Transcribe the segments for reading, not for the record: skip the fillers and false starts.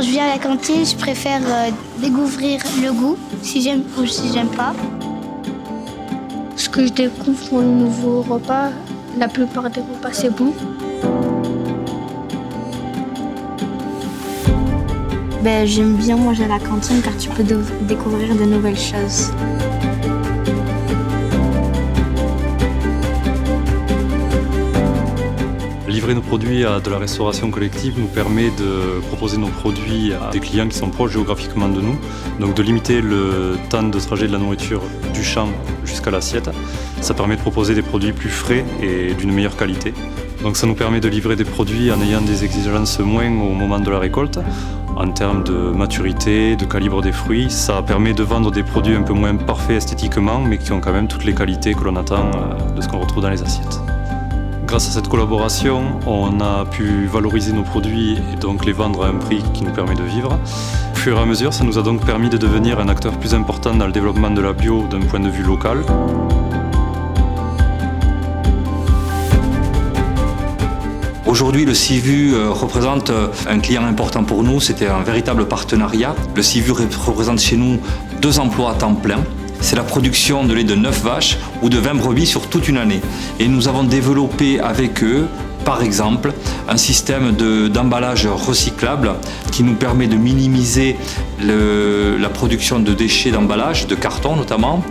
Quand je viens à la cantine, je préfère découvrir le goût, si j'aime ou si j'aime pas. Ce que je découvre pour le nouveau repas, la plupart des repas, c'est bon. J'aime bien manger à la cantine car tu peux découvrir de nouvelles choses. Livrer nos produits à de la restauration collective nous permet de proposer nos produits à des clients qui sont proches géographiquement de nous, donc de limiter le temps de trajet de la nourriture du champ jusqu'à l'assiette. Ça permet de proposer des produits plus frais et d'une meilleure qualité. Donc ça nous permet de livrer des produits en ayant des exigences moins au moment de la récolte. En termes de maturité, de calibre des fruits, ça permet de vendre des produits un peu moins parfaits esthétiquement, mais qui ont quand même toutes les qualités que l'on attend de ce qu'on retrouve dans les assiettes. Grâce à cette collaboration, on a pu valoriser nos produits et donc les vendre à un prix qui nous permet de vivre. Au fur et à mesure, ça nous a donc permis de devenir un acteur plus important dans le développement de la bio d'un point de vue local. Aujourd'hui, le CIVU représente un client important pour nous. C'était un véritable partenariat. Le CIVU représente chez nous 2 emplois à temps plein. C'est la production de lait de 9 vaches ou de 20 brebis sur toute une année. Et nous avons développé avec eux, par exemple, un système d'emballage recyclable qui nous permet de minimiser la production de déchets d'emballage, de carton notamment.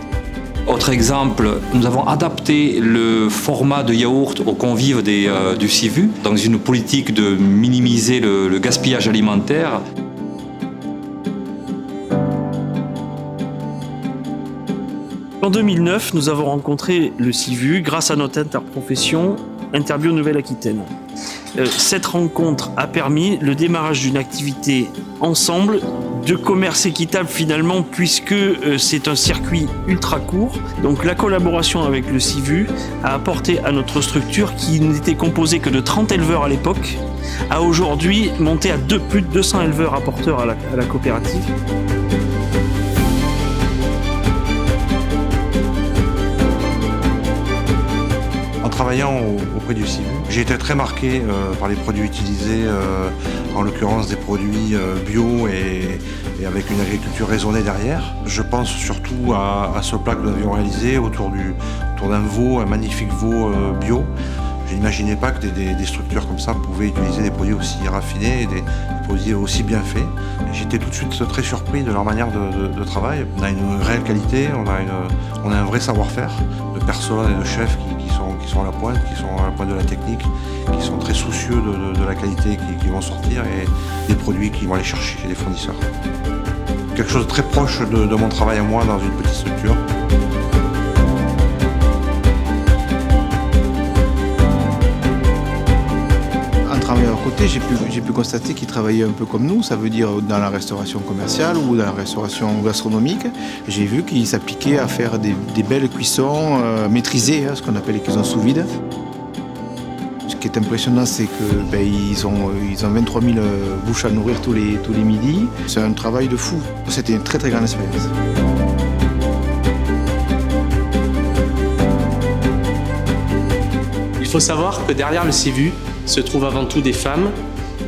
Autre exemple, nous avons adapté le format de yaourt aux convives du CIVU dans une politique de minimiser le gaspillage alimentaire. En 2009, nous avons rencontré le CIVU grâce à notre interprofession Interbio Nouvelle-Aquitaine. Cette rencontre a permis le démarrage d'une activité ensemble de commerce équitable finalement, puisque c'est un circuit ultra court. Donc la collaboration avec le CIVU a apporté à notre structure, qui n'était composée que de 30 éleveurs à l'époque, à aujourd'hui monter à plus de 200 éleveurs apporteurs à la coopérative. En travaillant auprès du CIVU, j'ai été très marqué par les produits utilisés, en l'occurrence des produits bio et avec une agriculture raisonnée derrière. Je pense surtout à ce plat que nous avions réalisé autour d'un veau, un magnifique veau bio. Je n'imaginais pas que des structures comme ça pouvaient utiliser des produits aussi raffinés et des produits aussi bien faits. J'étais tout de suite très surpris de leur manière de travail. On a une réelle qualité, on a un vrai savoir-faire de personnes et de chefs qui sont à la pointe, qui sont à la pointe de la technique, qui sont très soucieux de la qualité qui vont sortir et des produits qui vont aller chercher chez les fournisseurs. Quelque chose de très proche de mon travail à moi dans une petite structure. À leur côté, j'ai pu constater qu'ils travaillaient un peu comme nous, ça veut dire dans la restauration commerciale ou dans la restauration gastronomique. J'ai vu qu'ils s'appliquaient à faire des belles cuissons maîtrisées, ce qu'on appelle les cuissons sous vide. Ce qui est impressionnant, c'est qu'ils ont 23 000 bouches à nourrir tous les midis. C'est un travail de fou. C'était une très très grande expérience. Il faut savoir que derrière le CIVU se trouvent avant tout des femmes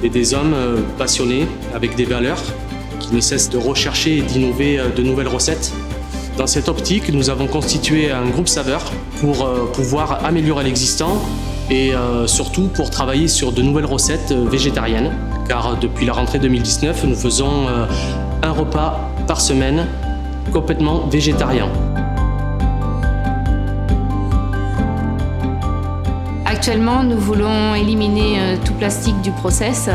et des hommes passionnés avec des valeurs qui ne cessent de rechercher et d'innover de nouvelles recettes. Dans cette optique, nous avons constitué un groupe saveur pour pouvoir améliorer l'existant et surtout pour travailler sur de nouvelles recettes végétariennes. Car depuis la rentrée 2019, nous faisons un repas par semaine complètement végétarien. Actuellement, nous voulons éliminer tout plastique du process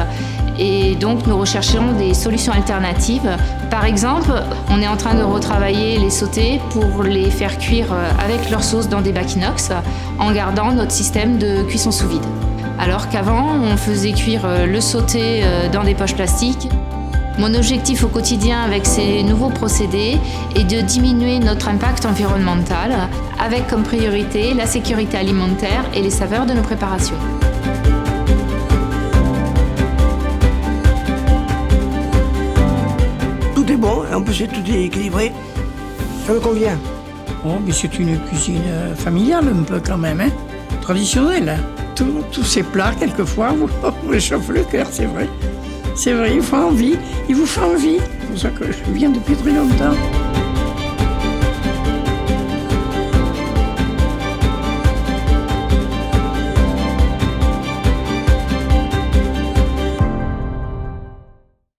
et donc nous rechercherons des solutions alternatives. Par exemple, on est en train de retravailler les sautés pour les faire cuire avec leur sauce dans des bacs inox en gardant notre système de cuisson sous vide. Alors qu'avant, on faisait cuire le sauté dans des poches plastiques. Mon objectif au quotidien avec ces nouveaux procédés est de diminuer notre impact environnemental avec comme priorité la sécurité alimentaire et les saveurs de nos préparations. Tout est bon, en plus tout est équilibré. Ça me convient. Oh, mais c'est une cuisine familiale un peu quand même, traditionnelle. Tous ces plats, quelquefois, vous réchauffent le cœur, c'est vrai. C'est vrai, il faut envie. Il vous fait envie. C'est pour ça que je viens depuis très longtemps.